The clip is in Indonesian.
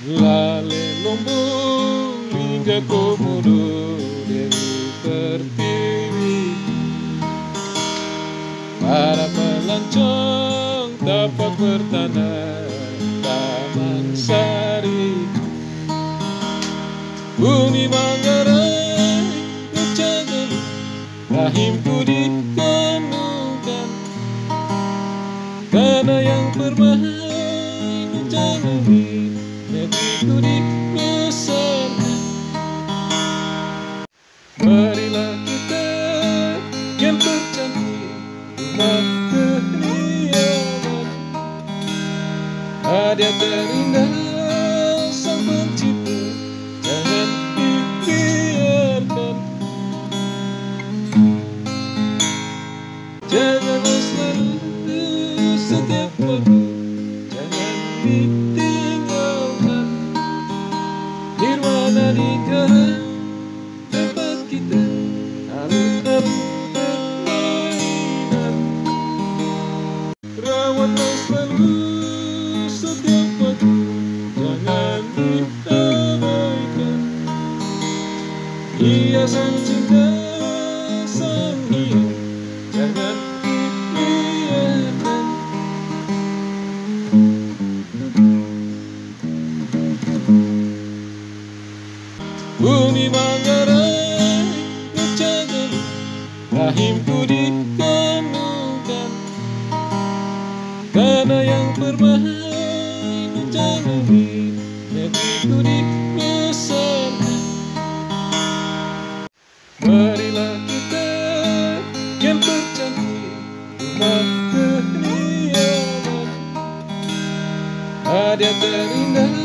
Lale lumbung hingga komodo dari pertiwi. Para pelancong tapak bertanah Taman Sari. Bumi Manggarai Nucangan, rahimku dikenukan. Tanah yang bermain Nucangan di negeriku dibesarkan. Marilah kita yang tercantik umat kehniaman, hadiah terindah sang pencipta jangan dibiarkan. Janganlah selalu setiap waktu, jangan ditinggalkan. Nirwana di jalan tempat kita alun-alun permainan. Rawatlah selalu setiap waktu, jangan diabaikan. Hiasan cinta sang hiang jangan dibiarkan. Bumi Manggarai Nucangan, rahimku dikenukan. Tanah yang bermain Nucangan di negeriku dibesarkan. Marilah kita yang tercantik umat kehniaman, hadiah terindah